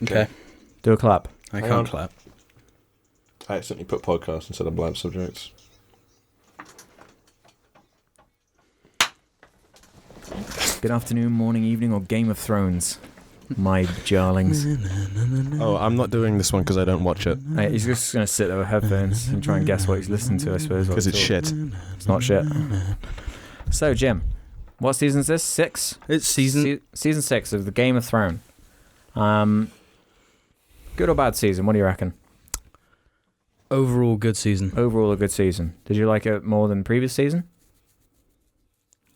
Okay. Do a clap. I Hang can't on. clap. I accidentally put podcast instead of blank subjects. Good afternoon, morning, evening, or Game of Thrones, my darlings. Oh, I'm not doing this one because I don't watch it. He's just going to sit there with headphones and try and guess what he's listening to, I suppose. Because it's shit. It's not shit. So, Jim, what season is this? 6? It's season... Season 6 of the Game of Thrones. Good or bad season? What do you reckon? Overall good season. Overall, a good season. Did you like it more than the previous season?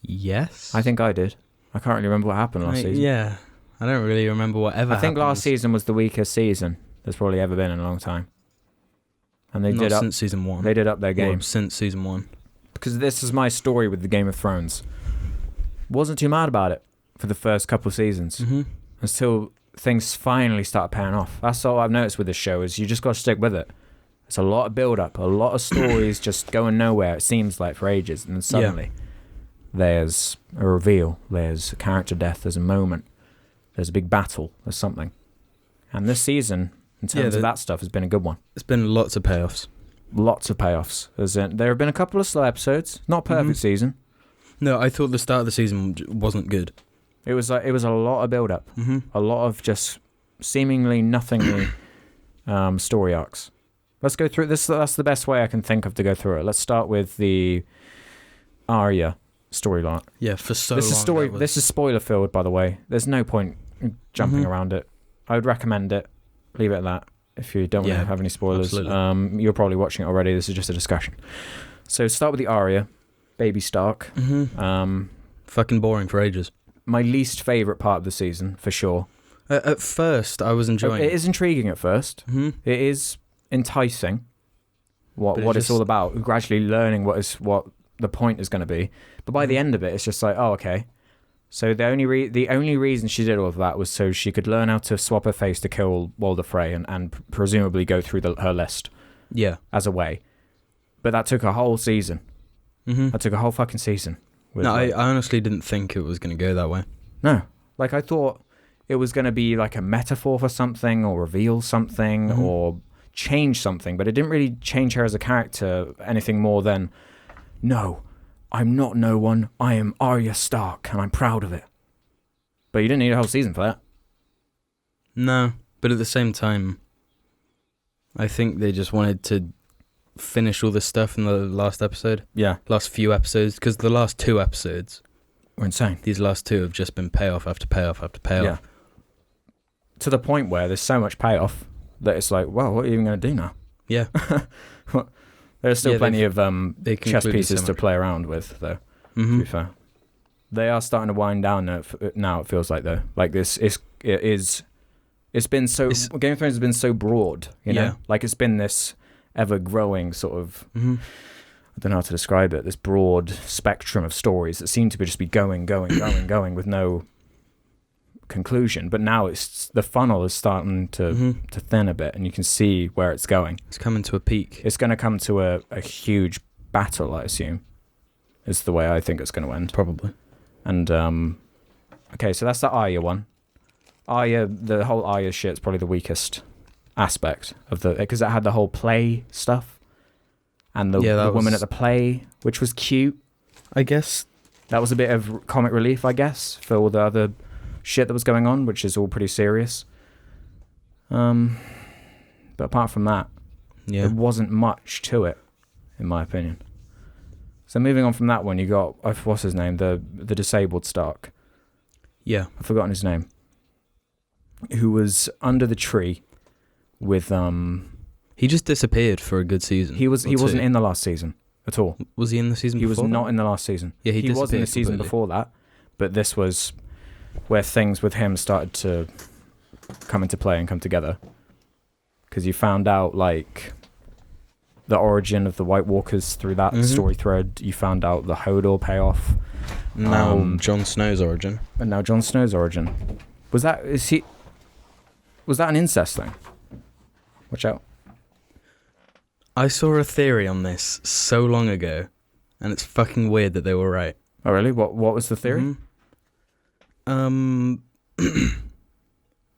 Yes. I think I did. I can't really remember what happened last season. Yeah. I don't really remember whatever I think happened. last season was the weakest season there's probably ever been in a long time. And they Not did up. since season 1. They did up their Or game. since season 1. Because this is my story with the Game of Thrones. Wasn't too mad about it for the first couple of seasons until things finally start paying off. That's all I've noticed with this show is you just got to stick with it. It's a lot of build up, a lot of stories just going nowhere. It seems like for ages, and then suddenly there's a reveal, there's a character death, there's a moment, there's a big battle, there's something. And this season, in terms of that stuff, has been a good one. There's been lots of payoffs. Lots of payoffs. There have been a couple of slow episodes. Not perfect season. No, I thought the start of the season wasn't good. It was a lot of build up, a lot of just seemingly nothingly story arcs. Let's go through this. That's the best way I can think of to go through it. Let's start with the Arya storyline. Yeah, for so This long. This is spoiler filled, by the way. There's no point jumping around it. I would recommend it. Leave it at that. If you don't want to have any spoilers, you're probably watching it already. This is just a discussion. So start with the Arya, baby Stark. Fucking boring for ages. My least favorite part of the season, for sure. At first, I was enjoying It is intriguing at first. It is enticing. What it's all about. Gradually learning what the point is going to be. But by the end of it, it's just like, oh, okay. So the only reason she did all of that was so she could learn how to swap her face to kill Walder Frey and presumably go through her list. Yeah. As a way. But that took a whole season. That took a whole fucking season. No, I honestly didn't think it was going to go that way. No. Like, I thought it was going to be like a metaphor for something or reveal something or change something, but it didn't really change her as a character anything more than, no, I'm not no one, I am Arya Stark, and I'm proud of it. But you didn't need a whole season for that. No, but at the same time, I think they just wanted to finish all this stuff in the last episode. Yeah. Last few episodes, because the last 2 episodes were insane. These last 2 have just been payoff after payoff after payoff. Yeah. To the point where there's so much payoff that it's like, well, what are you even going to do now? Yeah. There's still plenty of chess pieces so to play around with, though, to be fair. They are starting to wind down now, it feels like, though. Like, it's been so... Game of Thrones has been so broad, you know? Like, it's been this ever-growing sort of... I don't know how to describe it, this broad spectrum of stories that seem to just be going with no conclusion. But now the funnel is starting to thin a bit, and you can see where it's going. It's coming to a peak. It's going to come to a huge battle, I assume, is the way I think it's going to end. Probably. And, okay, so that's the Arya one. The whole Arya shit's probably the weakest aspect of because it had the whole play stuff. And the woman at the play, which was cute. I guess. That was a bit of comic relief, I guess, for all the other shit that was going on, which is all pretty serious. But apart from that, there wasn't much to it, in my opinion. So moving on from that one, you got, what's his name? The disabled Stark. Yeah. I've forgotten his name. Who was under the tree with... He just disappeared for a good season. He wasn't in the last season at all. Was he in the season before? He was not in the last season. Yeah, he was in the season before that, but this was where things with him started to come into play and come together. Because you found out, like, the origin of the White Walkers through that story thread. You found out the Hodor payoff. Now Jon Snow's origin. And now Jon Snow's origin. Was that an incest thing? Watch out. I saw a theory on this so long ago, and it's fucking weird that they were right. Oh, really? What was the theory?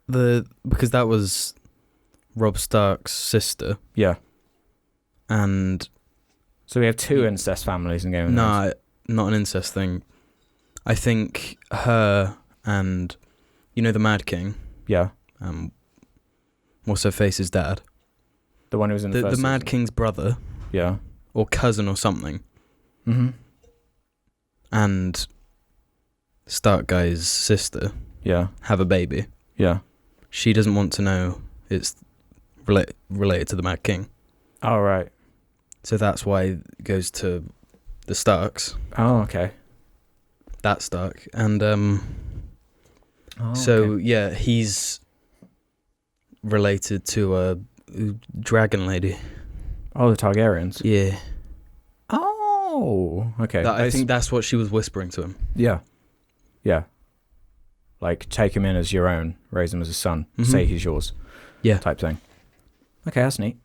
because that was Robb Stark's sister, Yeah. and So we have 2 incest families in Game of Thrones. no, not an incest thing. I think her and the Mad King, Yeah. what's her face's dad, The one who was in the first the Mad season. King's brother Yeah. or cousin or something, Mm-hmm. and Stark guy's sister Yeah. have a baby. Yeah. She doesn't want to know it's related to the Mad King. Oh, right. So that's why it goes to the Starks, Oh, okay. that Stark. And Oh, so, okay. yeah, he's related to a dragon lady. Oh, the Targaryens. Yeah. Oh, okay. I think that's what she was whispering to him. Yeah. Yeah. Like, take him in as your own, raise him as a son, Mhm. say he's yours. Yeah. Type thing. Okay, that's neat.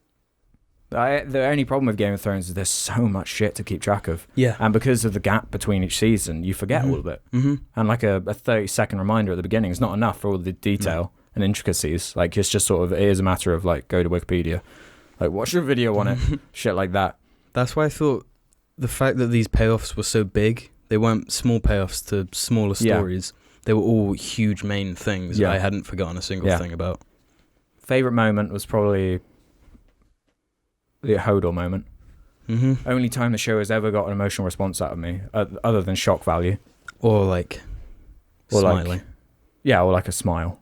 The only problem with Game of Thrones is there's so much shit to keep track of. Yeah. And because of the gap between each season, you forget all of it. Mm-hmm. And like a 30-second reminder at the beginning is not enough for all the detail and intricacies. Like, it's just sort of, it is a matter of, like, go to Wikipedia. Like, watch a video on it. Shit like that. That's why I thought the fact that these payoffs were so big, they weren't small payoffs to smaller stories. They were all huge main things that I hadn't forgotten a single thing about. Favorite moment was probably the Hodor moment. Mm-hmm. Only time the show has ever got an emotional response out of me, other than shock value. Or like Or like- smiling. Yeah, or like a smile.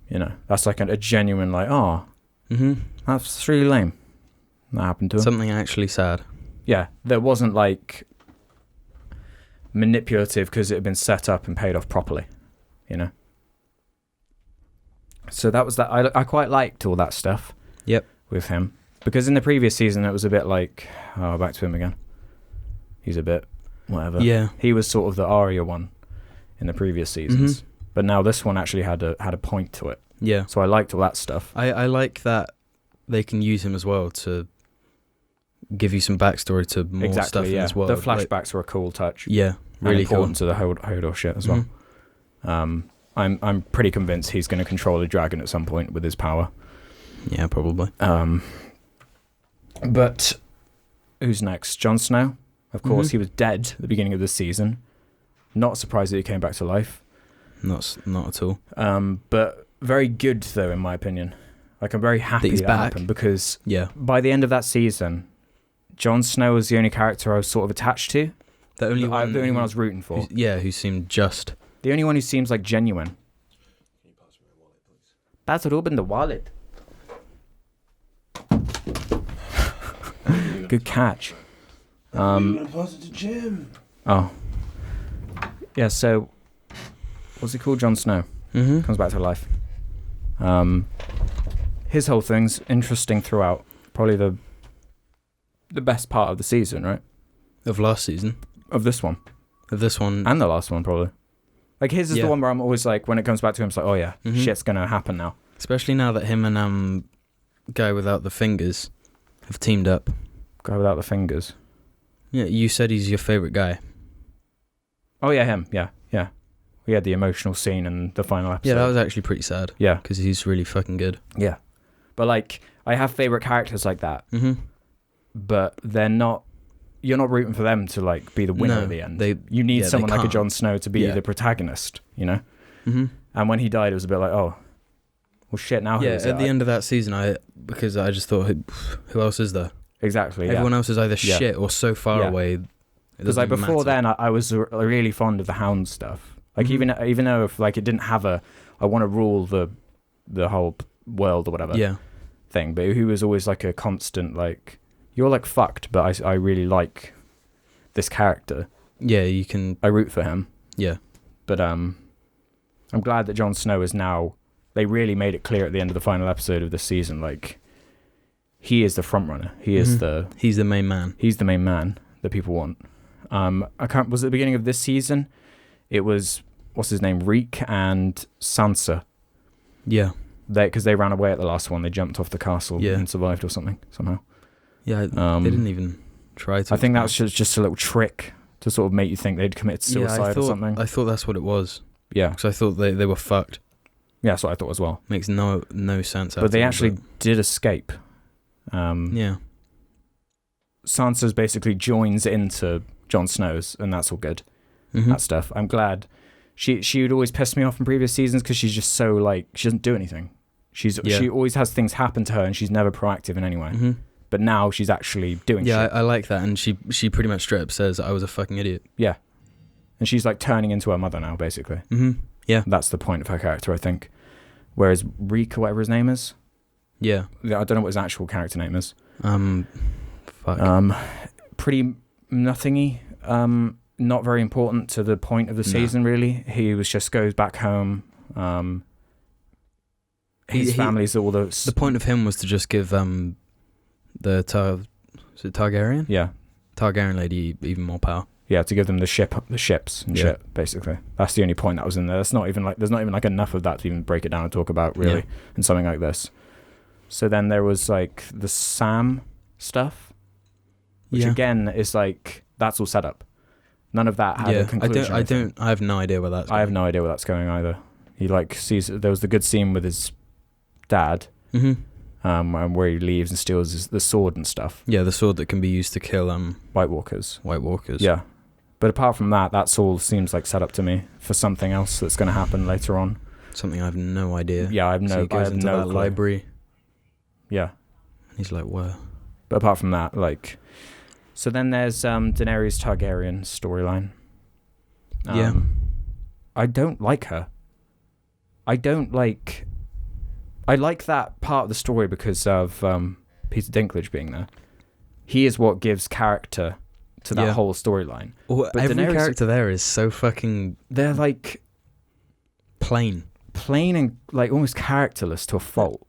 You know, that's like a genuine, like, oh, Mm-hmm. that's really lame. That happened to him. Something actually sad. Yeah, there wasn't like manipulative because it had been set up and paid off properly, you know. So that was that. I quite liked all that stuff. Yep. With him, because in the previous season it was a bit like, oh, back to him again. He's a bit whatever. Yeah. He was sort of the Arya one in the previous seasons, but now this one actually had a point to it. Yeah. So I liked all that stuff. I like that they can use him as well to give you some backstory to more stuff in this world. The flashbacks were a cool touch. Yeah, really and important to the Hodor shit as well. I'm pretty convinced he's going to control a dragon at some point with his power. Yeah, probably. But who's next? Jon Snow. Of course, he was dead at the beginning of the season. Not surprised that he came back to life. Not at all. But very good though, in my opinion. Like, I'm very happy he's that back. happened, because Yeah. by the end of that season, Jon Snow was the only character I was sort of attached to. The only one I was rooting for. who seemed just. The only one who seems like genuine. Can you pass me my wallet, please? Pass Ruben the wallet. Good catch. I'm gonna pass it to Jim. Oh. Yeah, so what's he called? Jon Snow. Mm-hmm. Comes back to life. His whole thing's interesting throughout. Probably the best part of the season, right? Of last season. Of this one. Of this one. And the last one, probably. Like, his is the one where I'm always like, when it comes back to him, it's like, oh yeah, shit's gonna happen now. Especially now that him and guy without the fingers have teamed up. Guy without the fingers. Yeah, you said he's your favourite guy. Oh yeah, him. Yeah. We had the emotional scene in the final episode. Yeah, that was actually pretty sad. Yeah. Because he's really fucking good. Yeah. But like, I have favourite characters like that. Mm-hmm. But they're not, you're not rooting for them to like be the winner at the end. You need someone like a Jon Snow to be the protagonist, you know? Mm-hmm. And when he died, it was a bit like, oh, well shit, now who is it? At the end of that season, because I just thought, who else is there? Exactly, Everyone else is either shit or so far away. Because like before then, I was really fond of the Hound stuff. Like even though if like it didn't have I want to rule the whole world or whatever thing, but he was always like a constant like, you're like fucked, but I really like this character. Yeah, I root for him. Yeah. But I'm glad that Jon Snow is now, they really made it clear at the end of the final episode of this season, like, he is the front runner. He's the main man. He's the main man that people want. Was it the beginning of this season? It was, what's his name, Reek and Sansa. Yeah. Because they ran away at the last one. They jumped off the castle and survived or something, somehow. Yeah, they didn't even try to. I think that was just a little trick to sort of make you think they'd committed suicide or something. I thought that's what it was. Yeah. Because I thought they were fucked. Yeah, that's what I thought as well. Makes no sense. But they actually did escape. Yeah. Sansa basically joins into Jon Snow's, and that's all good. Mm-hmm. That stuff. I'm glad. She would always piss me off in previous seasons because she's just so like she doesn't do anything. She always has things happen to her, and she's never proactive in any way. Mm-hmm. But now she's actually doing shit. Yeah, I like that, and she pretty much straight up says, "I was a fucking idiot." Yeah, and she's like turning into her mother now, basically. Mm-hmm. Yeah, that's the point of her character, I think. Whereas Reek, or whatever his name is, yeah, I don't know what his actual character name is. Fuck. Pretty nothingy. Not very important to the point of the season, really. He was just goes back home. His family's all those. The point of him was to just give is it Targaryen? Yeah, Targaryen lady even more power. Yeah, to give them the ships and shit. Basically, that's the only point that was in there. There's not even like enough of that to even break it down and talk about really in something like this. So then there was like the Sam stuff, which again is like that's all set up. None of that had a conclusion. I have no idea where that's going. I have no idea where that's going either. He like sees there was the good scene with his dad, where he leaves and steals the sword and stuff. Yeah, the sword that can be used to kill White Walkers. Yeah, but apart from that, that's all seems like set up to me for something else that's going to happen later on. Something I have no idea. Yeah, I have no. So he goes into that library. Yeah, and he's like, "Whoa!" But apart from that, like. So then there's Daenerys Targaryen storyline. I don't like her. I like that part of the story because of Peter Dinklage being there. He is what gives character to that whole storyline. Well, every character there is so fucking... They're like... Plain and like almost characterless to a fault.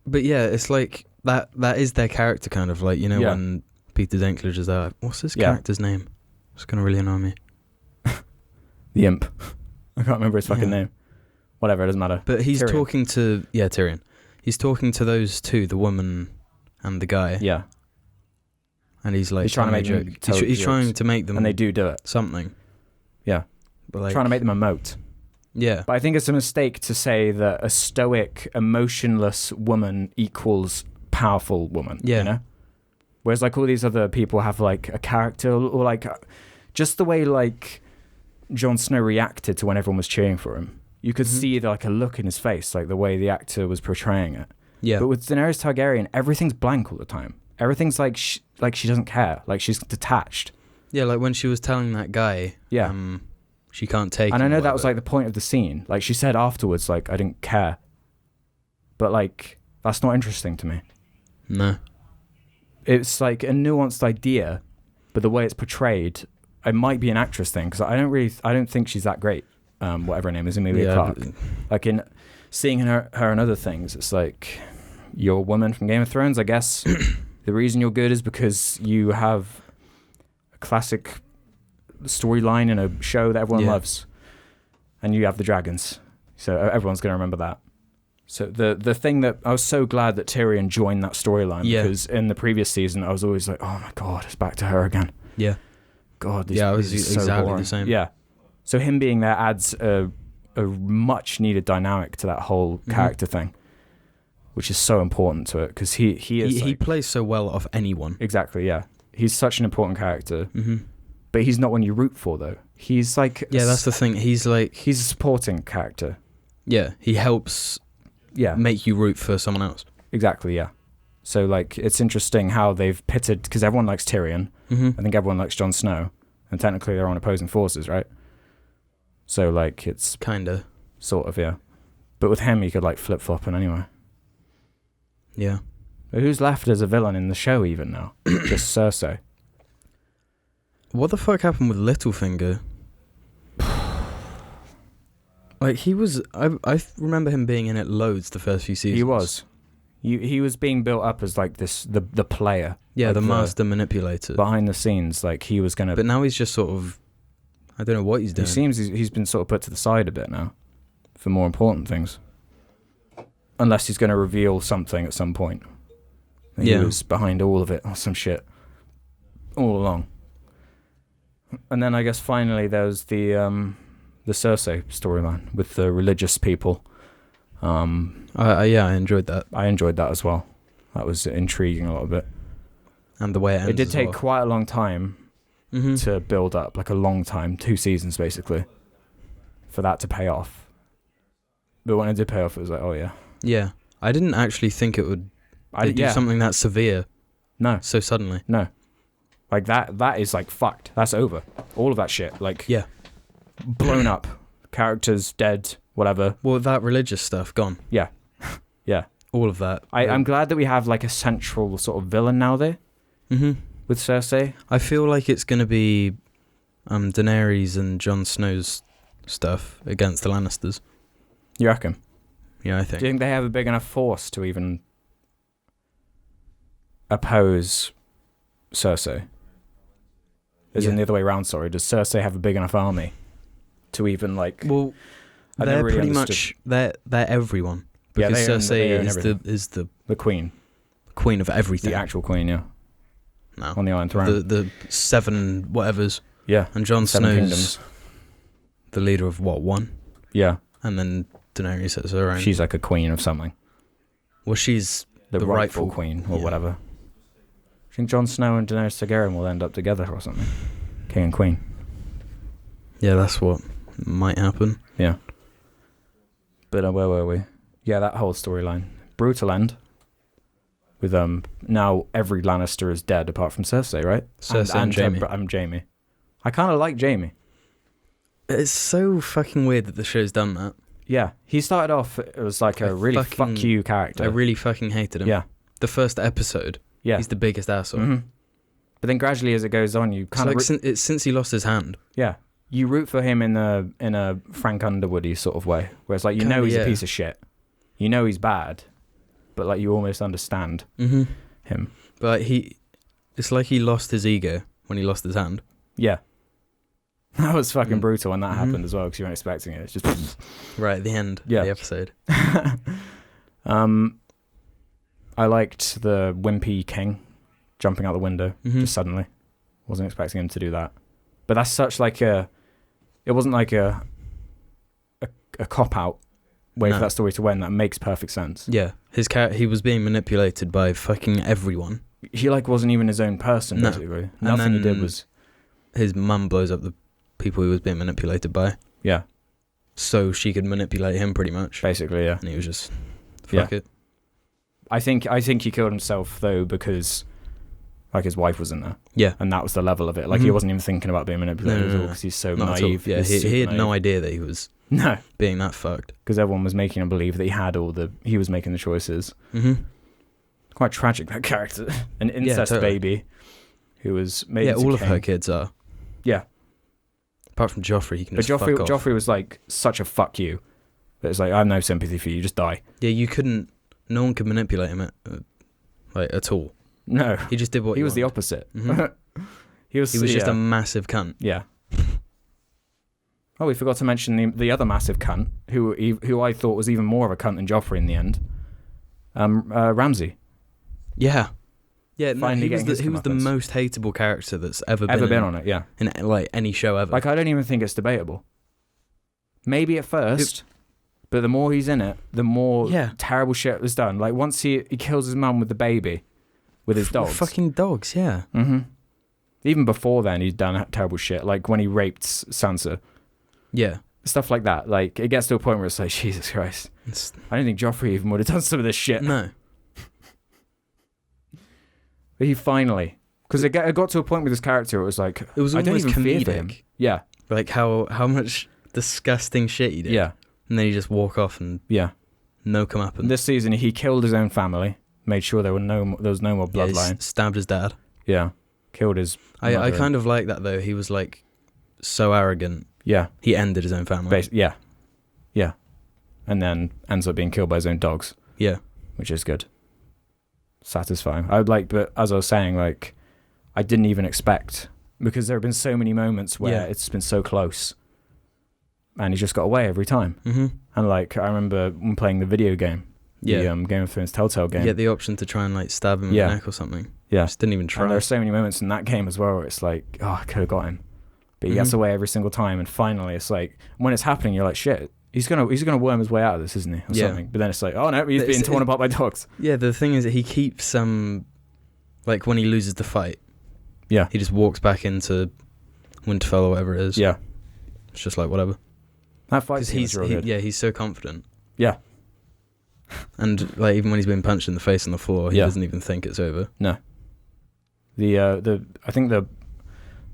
But yeah, it's like that is their character kind of like, when... Peter Dinklage is there. What's his character's name? It's going to really annoy me. The imp. I can't remember his fucking name. Whatever, it doesn't matter. But he's talking to... Yeah, Tyrion. He's talking to those two, the woman and the guy. Yeah. And he's like... He's trying to make them... He's trying to make them... And they do it. Something. Yeah. But like, trying to make them emote. Yeah. But I think it's a mistake to say that a stoic, emotionless woman equals powerful woman. Yeah. You know? Whereas like all these other people have like a character or like just the way like Jon Snow reacted to when everyone was cheering for him. You could see like a look in his face, like the way the actor was portraying it. Yeah. But with Daenerys Targaryen, everything's blank all the time. Everything's like she doesn't care. Like she's detached. Yeah, like when she was telling that guy, she can't take. And I know that was like the point of the scene. Like she said afterwards, like I didn't care. But like that's not interesting to me. No. It's like a nuanced idea, but the way it's portrayed, it might be an actress thing because I don't think she's that great. Whatever her name is, Emilia Clarke. Like in seeing her in other things, it's like you're a woman from Game of Thrones. I guess the reason you're good is because you have a classic storyline in a show that everyone loves, and you have the dragons, so everyone's going to remember that. So the thing that I was so glad that Tyrion joined that storyline because in the previous season I was always like, oh my god, it's back to her again. Yeah. God, I was exactly the same. Yeah. So him being there adds a much needed dynamic to that whole character thing, which is so important to it because he plays so well off anyone. Exactly. Yeah. He's such an important character, but he's not one you root for though. He's like that's the thing. He's a supporting character. Yeah. He helps. Yeah, make you root for someone else. Exactly, yeah. So, like, it's interesting how they've pitted, because everyone likes Tyrion. I think everyone likes Jon Snow. And technically they're on opposing forces, right? So, like, it's... Kinda. Sort of, yeah. But with him, you could, like, flip-flop anyway. Yeah. But who's left as a villain in the show even now? Just Cersei. What the fuck happened with Littlefinger? Like, he was... I remember him being in it loads the first few seasons. He was. He was being built up as, like, the player. Yeah, like the master manipulator. Behind the scenes, like, he was going to... But now he's just sort of... I don't know what he's doing. He seems he's been sort of put to the side a bit now. For more important things. Unless he's going to reveal something at some point. He was behind all of it or some shit. All along. And then I guess finally there was the Cersei storyline with the religious people Yeah, I enjoyed that. I enjoyed that as well. That was intriguing a little bit. And the way it ends. It did as take well. quite a long time to build up, like a long time, 2 seasons basically, for that to pay off. But when it did pay off, it was like, oh yeah. Yeah, I didn't actually think it would do something that severe. No. So suddenly. No. Like that is like fucked. That's over. All of that shit. Like yeah, blown up. Characters dead. Whatever. Well, that religious stuff gone. Yeah. Yeah. All of that. I'm glad that we have like a central sort of villain now there. With Cersei. I feel like it's going to be Daenerys and Jon Snow's stuff against the Lannisters. You reckon? Yeah, I think. Do you think they have a big enough force to even oppose Cersei? In the other way around, sorry. Does Cersei have a big enough army to even like... Well, they're really pretty much... They're everyone. Because Cersei is the queen. Queen of everything. The actual queen, yeah. No. On the Iron Throne. The 7 whatevers. Yeah. And Jon 7 Snow's kingdoms. The leader of what, 1? Yeah. And then Daenerys has her own. She's like a queen of something. Well, she's the rightful queen or whatever. I think Jon Snow and Daenerys Targaryen will end up together or something. King and queen. Yeah, that's what might happen. Yeah. But where were we? Yeah, that whole storyline. Brutal end. With now every Lannister is dead apart from Cersei, right? Cersei and Jaime. Jaime. I kind of like Jaime. It's so fucking weird that the show's done that. Yeah, he started off, it was like a really fuck you character. I really fucking hated him. Yeah. The first episode, he's the biggest asshole. But then gradually as it goes on, you kind of... it's since he lost his hand. Yeah. You root for him in a Frank Underwoody sort of way, where it's like, you know he's a piece of shit. You know he's bad, but like you almost understand him. But it's like he lost his ego when he lost his hand. Yeah. That was fucking brutal when that happened as well, because you weren't expecting it. It's just... right at the end of the episode. I liked the wimpy king jumping out the window just suddenly. Wasn't expecting him to do that. But that's such like it wasn't like a cop-out way for that story to end. That makes perfect sense. Yeah. He was being manipulated by fucking everyone. He like wasn't even his own person, basically. Nothing he did was... His mum blows up the people he was being manipulated by. Yeah. So she could manipulate him pretty much. Basically, yeah. And he was just, fuck it. I think he killed himself, though, because like his wife was in there. Yeah. And that was the level of it. Like he wasn't even thinking about being manipulated at all because he's so naive. Yeah, he had no idea that he was being that fucked. Because everyone was making him believe that he was making the choices. Quite tragic, that character. An incest baby who was made into all king. of her kids are. Yeah. Apart from Joffrey, he can just fuck off. Joffrey was like such a fuck you. But it's like, I have no sympathy for you, just die. Yeah, no one could manipulate him at all. No. He just did what he was wanted. the opposite. He was just a massive cunt. Yeah. Oh, we forgot to mention the other massive cunt, who I thought was even more of a cunt than Joffrey in the end. Ramsay. Yeah. Yeah, finally he was the most hateable character that's ever been on it, yeah. In like any show ever. Like I don't even think it's debatable. Maybe at first, but the more he's in it, the more terrible shit was done. Like once he kills his mum with the baby, with his dogs. Fucking dogs, yeah. Even before then, he's done terrible shit. Like when he raped Sansa. Yeah. Stuff like that. Like it gets to a point where it's like, Jesus Christ. I don't think Joffrey even would have done some of this shit. No. But he finally, because it got to a point with his character, it was like, it was almost comedic. Him. Yeah. Like how much disgusting shit he did. Yeah. And then he just walk off and no comeuppance. This season, he killed his own family, made sure there was no more bloodline. He stabbed his dad. Yeah. Killed his I kind of like that though. He was like so arrogant. Yeah. He ended his own family. Yeah. Yeah. And then ends up being killed by his own dogs. Yeah. Which is good. Satisfying. But as I was saying, like, I didn't even expect, because there have been so many moments where it's been so close and he just got away every time. And like, I remember when playing the video game, the Game of Thrones Telltale game. You get the option to try and like stab him in the neck or something. Yeah. Just didn't even try. And there are so many moments in that game as well where it's like, oh, I could have got him. But he gets away every single time. And finally, it's like, when it's happening, you're like, shit, He's gonna worm his way out of this, isn't he? Or something. But then it's like, oh no, he's being torn apart by dogs. Yeah, the thing is that he keeps like when he loses the fight. Yeah. He just walks back into Winterfell or whatever it is. Yeah. It's just like whatever. That fight scene is real good. Yeah, he's so confident. Yeah. And like even when he's being punched in the face on the floor, he doesn't even think it's over. No. I think the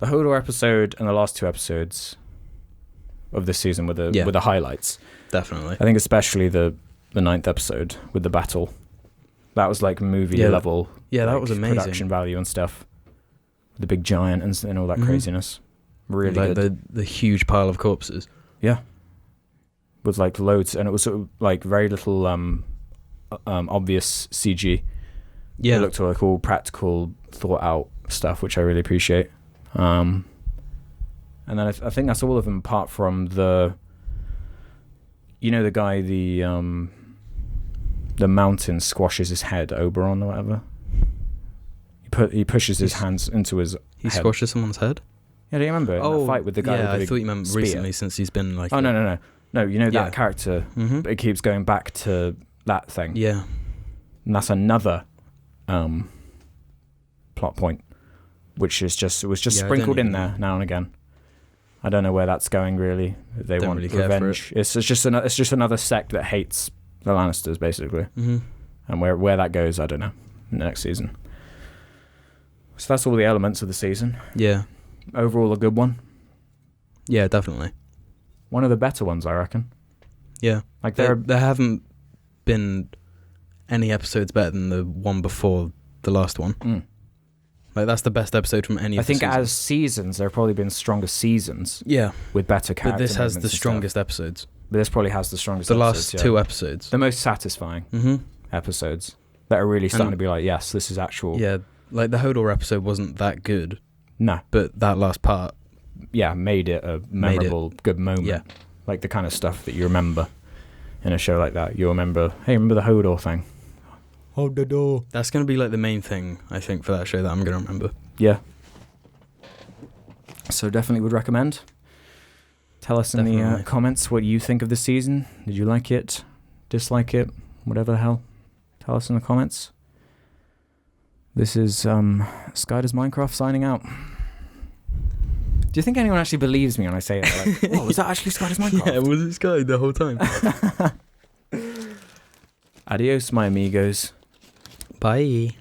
Hodor episode and the last 2 episodes of this season were the highlights. Definitely. I think especially the 9th episode with the battle. That was like movie level. Yeah, that like, was amazing. Production value and stuff. The big giant and all that craziness. Really like good. The huge pile of corpses. Yeah. With like loads, and it was sort of like very little obvious CG. Yeah. It looked like all practical, thought out stuff, which I really appreciate. And then I think that's all of them apart from the guy, the mountain squashes his head, Oberon or whatever. He pushes his hands into his He head. squashes someone's head? Yeah, do you remember in that fight with the guy? Yeah, with the I thought you meant spear? recently since he's been like... Oh, no. No, you know that character, Mm-hmm. it keeps going back to that thing. Yeah. And that's another plot point, which was just sprinkled in there now and again. I don't know where that's going really. They Don't want really care for revenge. It's just another sect that hates the Lannisters, basically. Mm-hmm. And where that goes, I don't know. In the next season. So that's all the elements of the season. Yeah. Overall, a good one. Yeah, definitely. One of the better ones, I reckon. Yeah. Like there haven't been any episodes better than the one before the last one. Like that's the best episode from any. I think as seasons, there have probably been stronger seasons. Yeah. With better characters. But this has the strongest episodes. But this probably has the strongest. The episodes, last 2 episodes. The most satisfying episodes that are really starting to be like, yes, this is actual. Yeah. Like the Hodor episode wasn't that good. No. But that last part. Yeah, made it a memorable, good moment. Yeah. Like the kind of stuff that you remember in a show like that. You'll remember, hey, remember the Hodor thing? Hold the door. That's going to be like the main thing, I think, for that show that I'm going to remember. Yeah. So definitely would recommend. Tell us in the comments what you think of the season. Did you like it? Dislike it? Whatever the hell. Tell us in the comments. This is Sky Does Minecraft signing out. Do you think anyone actually believes me when I say it? Like, oh, was that actually Sky Does Minecraft? Yeah, was it Sky the whole time? Adios, my amigos. Bye.